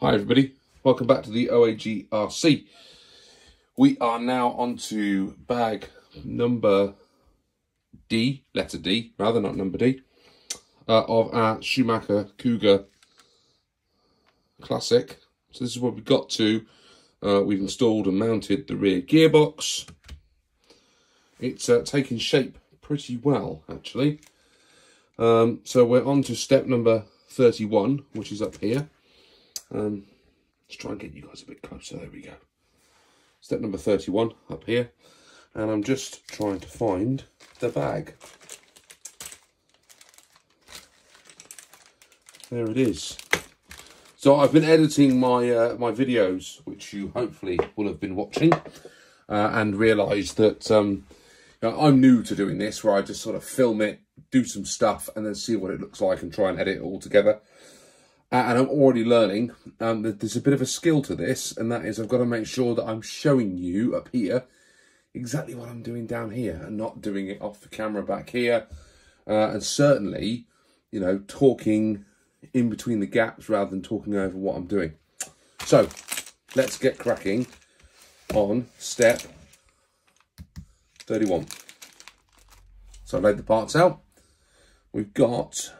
Hi everybody, welcome back to the OAG RC. We are now on to bag number D, letter D, rather not number D, of our Schumacher Cougar Classic. So this is what we've got to. We've installed and mounted the rear gearbox. It's taking shape pretty well, actually. So we're on to step number 31, which is up here. Let's try and get you guys a bit closer. There we go. Step number 31 up here. And I'm just trying to find the bag. There it is. So I've been editing my my videos, which you hopefully will have been watching, and realised that you know, I'm new to doing this, where I just sort of film it, do some stuff, and then see what it looks like and try and edit it all together. And I'm already learning that there's a bit of a skill to this, and that is I've got to make sure that I'm showing you up here exactly what I'm doing down here and not doing it off the camera back here. And certainly, you know, talking in between the gaps rather than talking over what I'm doing. So let's get cracking on step 31. So I laid the parts out. We've got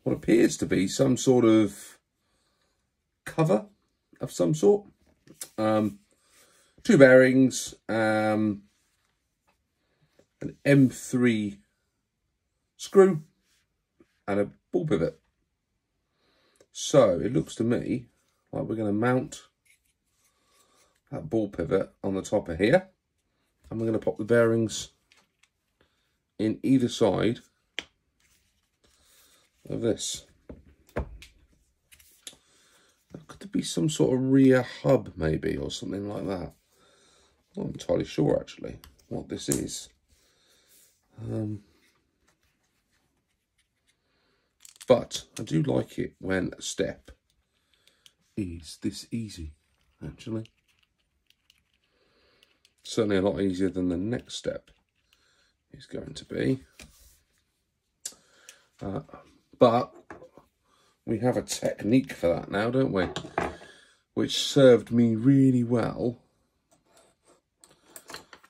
what appears to be some sort of cover of some sort. Two bearings, an M3 screw, and a ball pivot. So it looks to me like we're going to mount that ball pivot on the top of here, and we're going to pop the bearings in either side of this. Could there be some sort of rear hub maybe, or something like that? I'm not entirely sure actually what this is. But I do like it when a step is this easy, actually. Certainly a lot easier than the next step is going to be. But we have a technique for that now, don't we? Which served me really well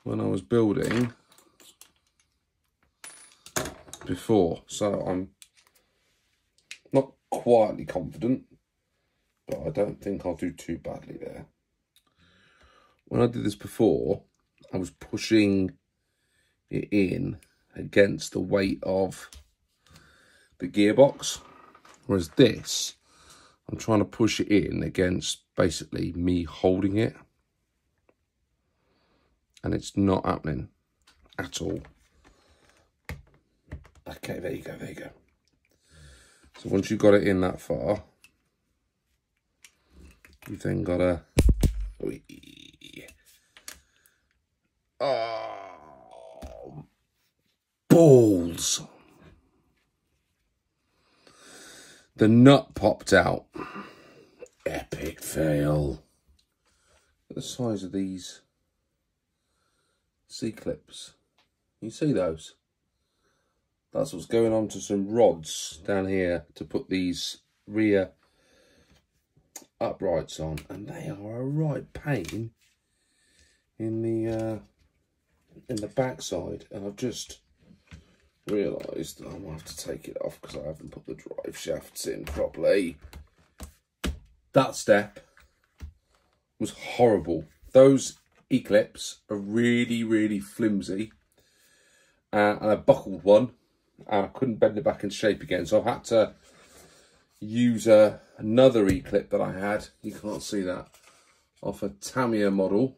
when I was building before. So I'm not quietly confident, but I don't think I'll do too badly there. When I did this before, I was pushing it in against the weight of the gearbox, whereas this, I'm trying to push it in against basically me holding it, and it's not happening at all. Okay, there you go, there you go. So once you've got it in that far, you've then got to... Oh, balls. The nut popped out. Epic fail. Look at the size of these C-clips. You see those? That's what's going on to some rods down here to put these rear uprights on, and they are a right pain in the backside. And I've just realised that I'm going to have to take it off because I haven't put the drive shafts in properly. That step was horrible. Those E-clips are really, really flimsy. And I buckled one and I couldn't bend it back into shape again. So I've had to use another E-clip that I had. You can't see that. Off a Tamiya model.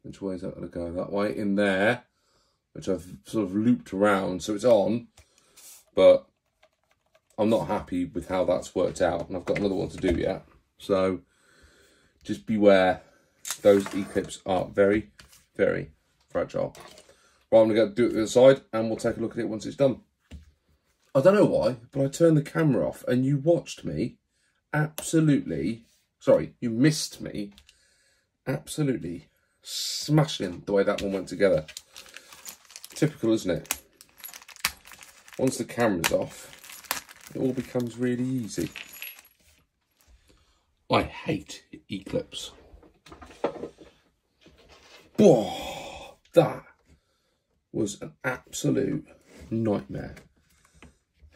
Which way is that going to go? That way, in there. Which I've sort of looped around, so it's on, but I'm not happy with how that's worked out, and I've got another one to do yet. So just beware, those E-clips are very, very fragile. Well, I'm going to do it to the side, and we'll take a look at it once it's done. I don't know why, but I turned the camera off, and you watched me absolutely, sorry, you missed me absolutely smashing the way that one went together. Typical, isn't it? Once the camera's off, it all becomes really easy. hate E-clips. Whoa, that was an absolute nightmare.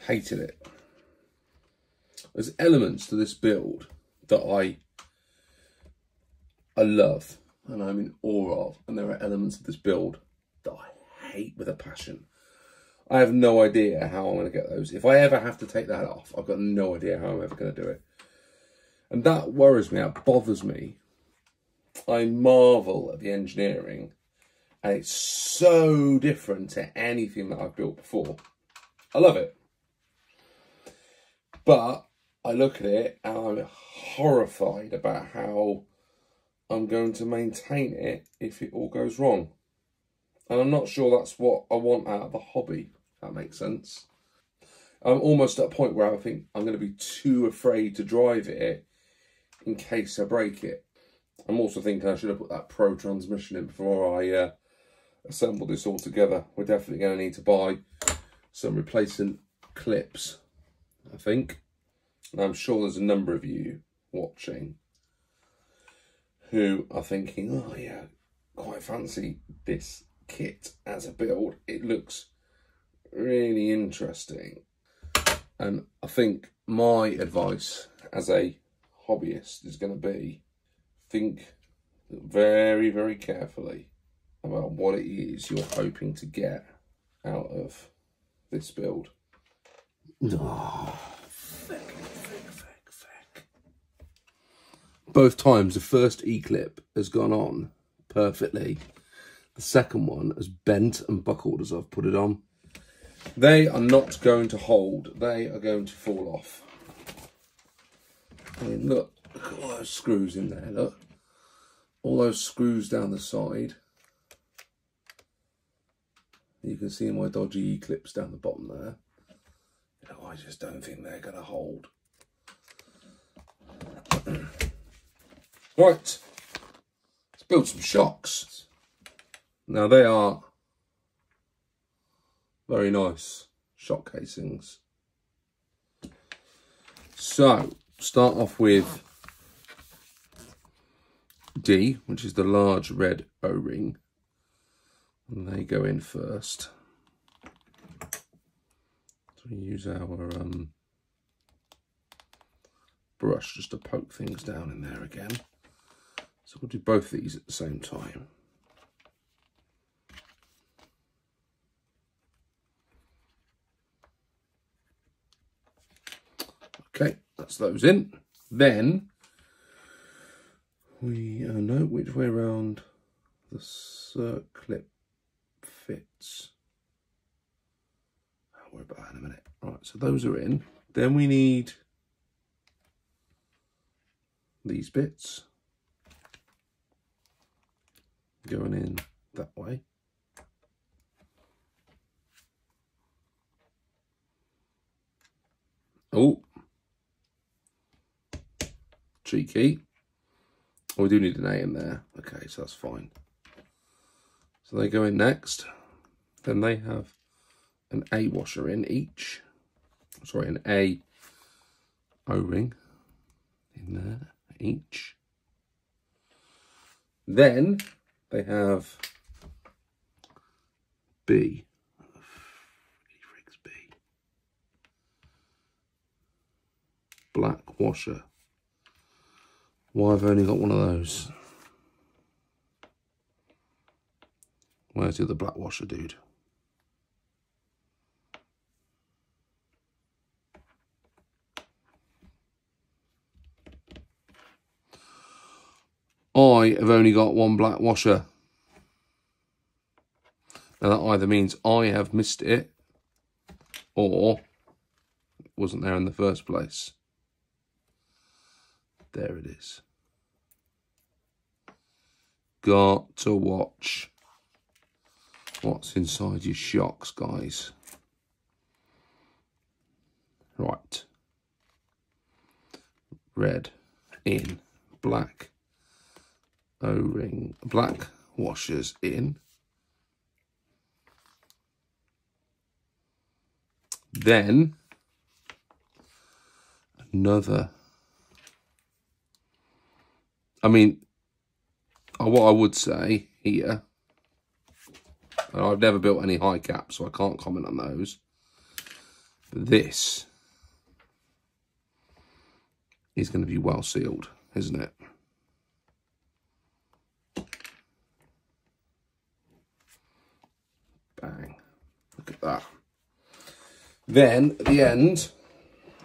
Hated it. There's elements to this build that I love and I'm in awe of, and there are elements of this build that I hate with a passion. I have no idea how I'm going to get those. If I ever have to take that off, I've got no idea how I'm ever going to do it. And that worries me, that bothers me. I marvel at the engineering, and it's so different to anything that I've built before. I love it. But I look at it and I'm horrified about how I'm going to maintain it if it all goes wrong. And I'm not sure that's what I want out of the hobby, if that makes sense. I'm almost at a point where I think I'm going to be too afraid to drive it in case I break it. I'm also thinking I should have put that Pro transmission in before I assemble this all together. We're definitely going to need to buy some replacement clips, I think. And I'm sure there's a number of you watching who are thinking, oh yeah, quite fancy this kit as a build. It looks really interesting. And I think my advice as a hobbyist is going to be, think very, very carefully about what it is you're hoping to get out of this build. Oh, feck. Both times the first E-clip has gone on perfectly. The second one has bent and buckled as I've put it on. They are not going to hold. They are going to fall off. I mean, look at all those screws in there, look. All those screws down the side. You can see my dodgy E-clips down the bottom there. You know, I just don't think they're going to hold. Right, let's build some shocks. Now they are very nice shock casings. So, start off with D, which is the large red O-ring. And they go in first. So we use our brush just to poke things down in there again. So we'll do both these at the same time. Okay, that's those in. Then we know which way around the circlip fits. I'll worry about that in a minute. Right, so those are in. Then we need these bits going in that way. Oh, cheeky. Oh, we do need an A in there. Okay, so that's fine. So they go in next. Then they have an A washer in each. Sorry, an A O-ring in there each. Then they have B. B. Black washer. Why have I only got one of those? Where's the other black washer, dude? I have only got one black washer. Now that either means I have missed it or it wasn't there in the first place. There it is. Got to watch what's inside your shocks, guys. Right. Red in, black O-ring, black washers in. Then another I mean, what I would say here, and I've never built any high caps, so I can't comment on those. But this is going to be well sealed, isn't it? Bang. Look at that. Then, at the end,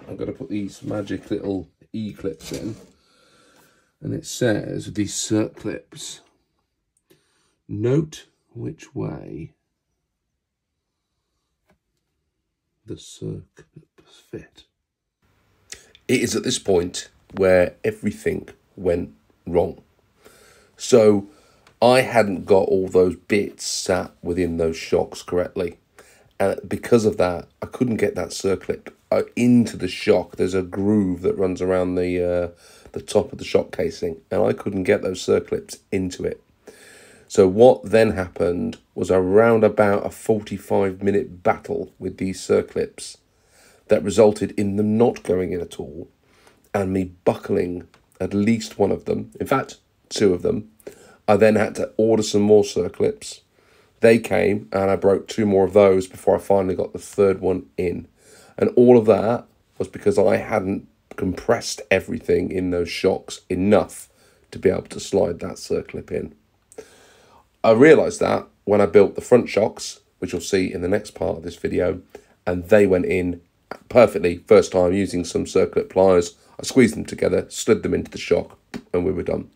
I'm going to put these magic little E-clips in. And it says, with these circlips, note which way the circlips fit. It is at this point where everything went wrong. So I hadn't got all those bits sat within those shocks correctly. And because of that, I couldn't get that circlip into the shock. There's a groove that runs around the top of the shock casing, and I couldn't get those circlips into it. So what then happened was around about a 45-minute battle with these circlips that resulted in them not going in at all, and me buckling at least one of them, in fact, two of them. I then had to order some more circlips. They came, and I broke two more of those before I finally got the third one in. And all of that was because I hadn't compressed everything in those shocks enough to be able to slide that circlip in. I realised that when I built the front shocks, which you'll see in the next part of this video, and they went in perfectly first time using some circlip pliers. I squeezed them together, slid them into the shock, and we were done.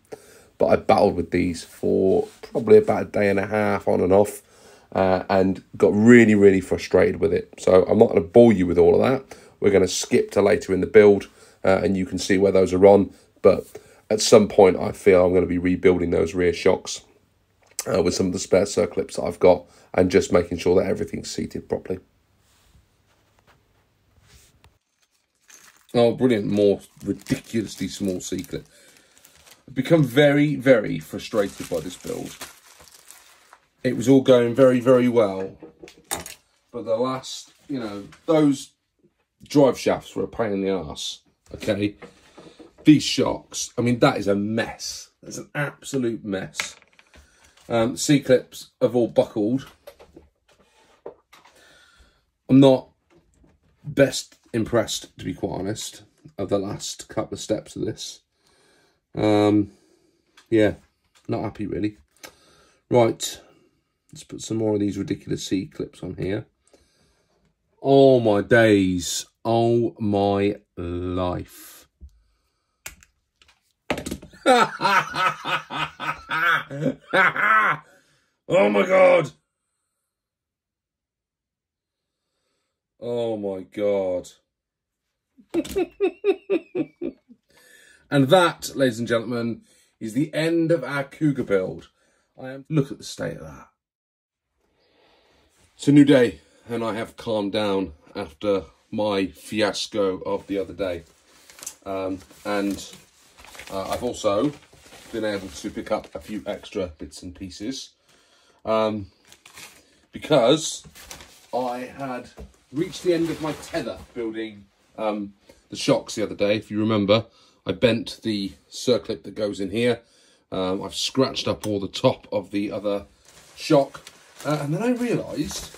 But I battled with these for probably about a day and a half on and off, and got really, really frustrated with it. So I'm not going to bore you with all of that. We're going to skip to later in the build, and you can see where those are on. But at some point, I feel I'm going to be rebuilding those rear shocks with some of the spare circlips that I've got, and just making sure that everything's seated properly. Oh, brilliant. More ridiculously small C-clip. I've become very, very frustrated by this build. It was all going very, very well. But the last, you know, those drive shafts were a pain in the arse. Okay. These shocks, I mean, that is a mess. That's an absolute mess. C-clips have all buckled. I'm not best impressed, to be quite honest, of the last couple of steps of this. Yeah, not happy really. Right, let's put some more of these ridiculous C-clips on here. Oh my days, oh my life. Oh my god. Oh my god. And that, ladies and gentlemen, is the end of our Cougar build. Look at the state of that. It's a new day, and I have calmed down after my fiasco of the other day. I've also been able to pick up a few extra bits and pieces. Because I had reached the end of my tether building the shocks the other day. If you remember, I bent the circlip that goes in here. I've scratched up all the top of the other shock. And then I realised,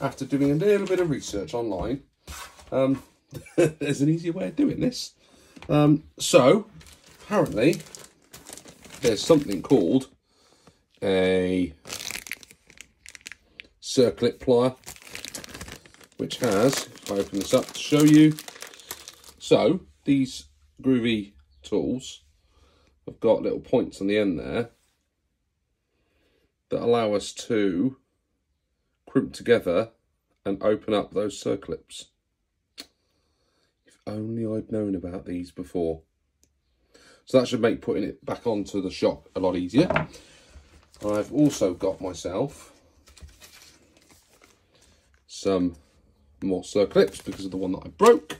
after doing a little bit of research online, there's an easier way of doing this. So, apparently, there's something called a circlip plier, which has, if I open this up to show you, so these groovy tools have got little points on the end there that allow us to crimp together and open up those circlips. If only I'd known about these before. So that should make putting it back onto the shock a lot easier. I've also got myself some more circlips because of the one that I broke.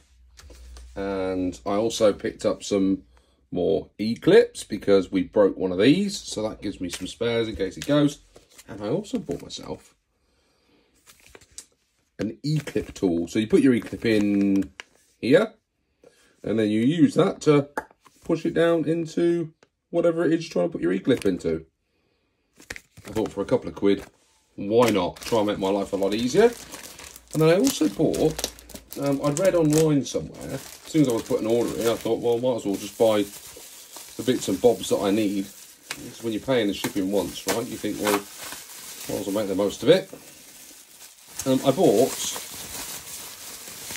And I also picked up some more E-clips because we broke one of these. So that gives me some spares in case it goes. And I also bought myself an E-clip tool. So you put your E-clip in here, and then you use that to push it down into whatever it is you're trying to put your E-clip into. I thought for a couple of quid, why not? Try and make my life a lot easier. And then I also bought, I'd read online somewhere, as soon as I was putting an order in, I thought, well, I might as well just buy the bits and bobs that I need. Because when you're paying the shipping once, right, you think, well, might as well make the most of it. I bought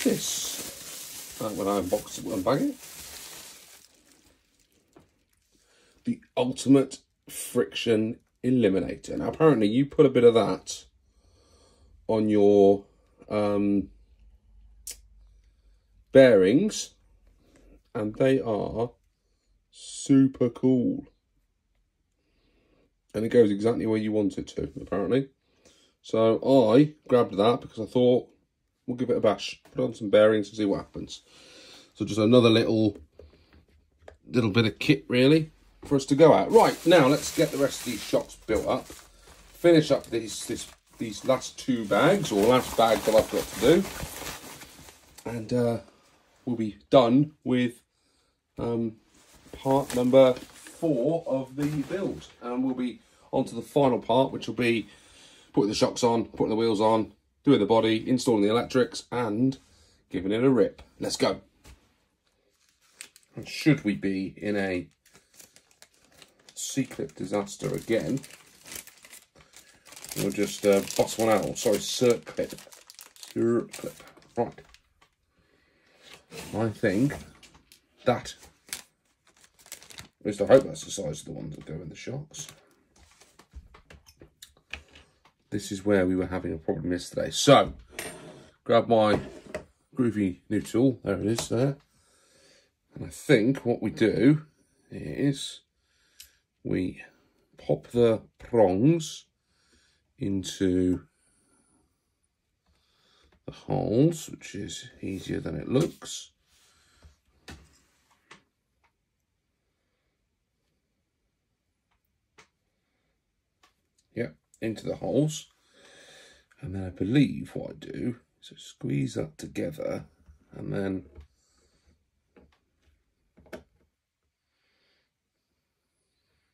this, when I unboxed it, unbag it. The Ultimate Friction Eliminator. Now, apparently, you put a bit of that on your bearings, and they are super cool. And it goes exactly where you want it to, apparently. So I grabbed that because I thought, we'll give it a bash. Put on some bearings and see what happens. So just another little bit of kit, really, for us to go at. Right, now let's get the rest of these shocks built up. Finish up these last two bags, or last bag that I've got to do. And we'll be done with part number 4 of the build. And we'll be on to the final part, which will be putting the shocks on, putting the wheels on, doing the body, installing the electrics, and giving it a rip. Let's go. And should we be in a C-clip disaster again, we'll just bust one out. Oh, sorry, circlip. Circlip. Right. I think that, at least I hope that's the size of the ones that go in the shocks. This is where we were having a problem yesterday. So, grab my groovy new tool. There it is there. And I think what we do is we pop the prongs into the holes, which is easier than it looks. Yep, into the holes. And then I believe what I do is I squeeze that together, and then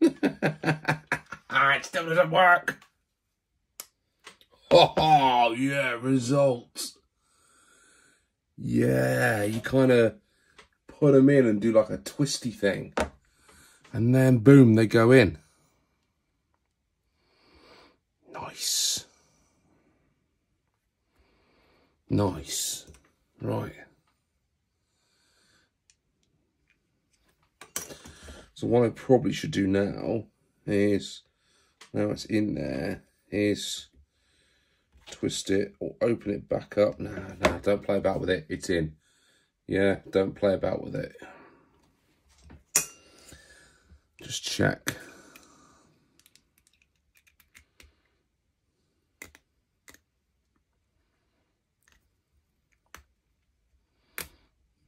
it still doesn't work. Oh, yeah, results. Yeah, you kind of put them in and do like a twisty thing. And then, boom, they go in. Nice. Nice. Right. So what I probably should do now is, now it's in there, is twist it or open it back up. No, don't play about with it. It's in. Yeah, don't play about with it. Just check.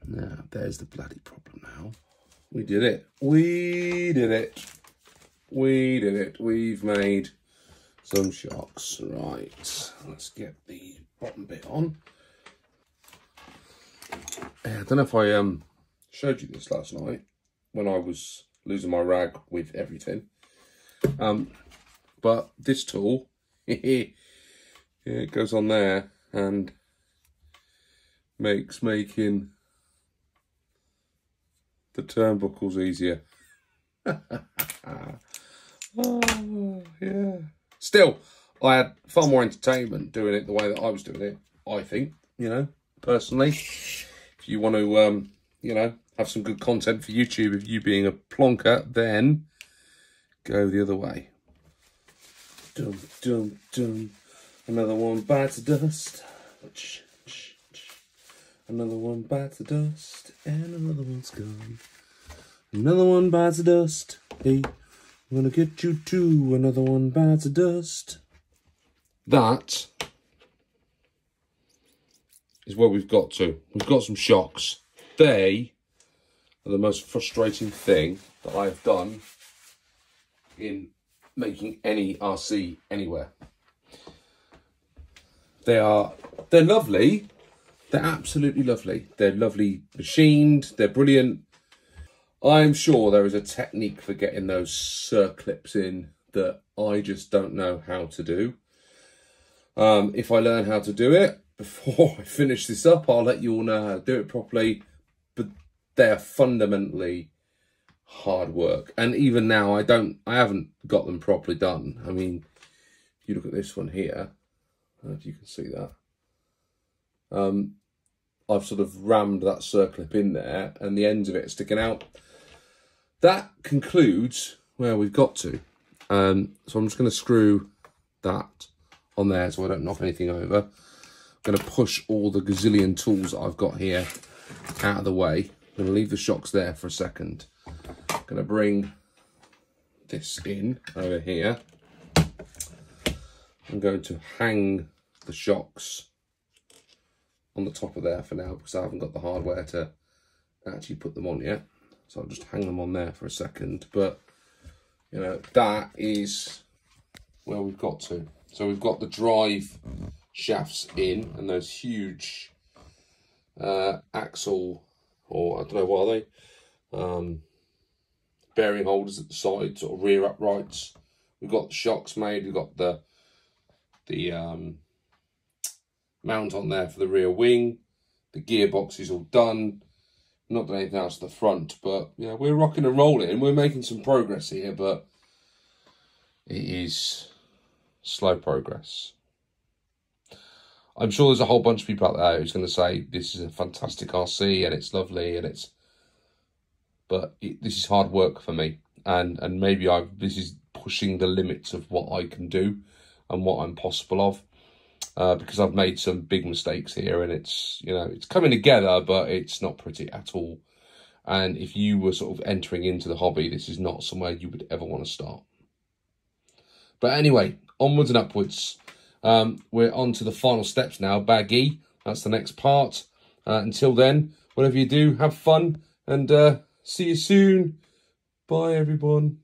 Now, there's the bloody problem now. We did it. We did it. We did it. We've made some shocks. Right. Let's get the bottom bit on. I don't know if I showed you this last night when I was losing my rag with everything. But this tool, it goes on there and makes making the turnbuckles easier. Oh, yeah. Still, I had far more entertainment doing it the way that I was doing it, I think, you know, personally. If you want to, you know, have some good content for YouTube of you being a plonker, then go the other way. Dum, dum, dum. Another one bites the dust. Another one bites the dust, and another one's gone. Another one bites the dust. Hey, I'm gonna get you too. Another one bites the dust. That is where we've got to. We've got some shocks. They are the most frustrating thing that I have done in making any RC anywhere. They're lovely. They're absolutely lovely. They're lovely machined. They're brilliant. I'm sure there is a technique for getting those circlips in that I just don't know how to do. If I learn how to do it before I finish this up, I'll let you all know how to do it properly. But they are fundamentally hard work, and even now I haven't got them properly done. I mean, if you look at this one here, I don't know if you can see that. I've sort of rammed that circlip in there, and the ends of it are sticking out. That concludes where we've got to. So I'm just going to screw that on there so I don't knock anything over. I'm going to push all the gazillion tools that I've got here out of the way. I'm going to leave the shocks there for a second. I'm going to bring this in over here. I'm going to hang the shocks on the top of there for now because I haven't got the hardware to actually put them on yet. So I'll just hang them on there for a second. But, you know, that is where we've got to. So we've got the drive shafts in and those huge axle, or I don't know, what are they? Bearing holders at the side, sort of rear uprights. We've got the shocks made. We've got the mount on there for the rear wing. The gearbox is all done. Not done anything else at the front, but you know, we're rocking and rolling and we're making some progress here, but it is slow progress. I'm sure there's a whole bunch of people out there who's going to say this is a fantastic RC and it's lovely and it's, but this is hard work for me, and maybe this is pushing the limits of what I can do and what I'm possible of. Because I've made some big mistakes here, and it's, you know, it's coming together, but it's not pretty at all. And if you were sort of entering into the hobby, this is not somewhere you would ever want to start. But anyway, onwards and upwards. We're on to the final steps now. Baggy, that's the next part. Until then, whatever you do, have fun, and see you soon. Bye, everyone.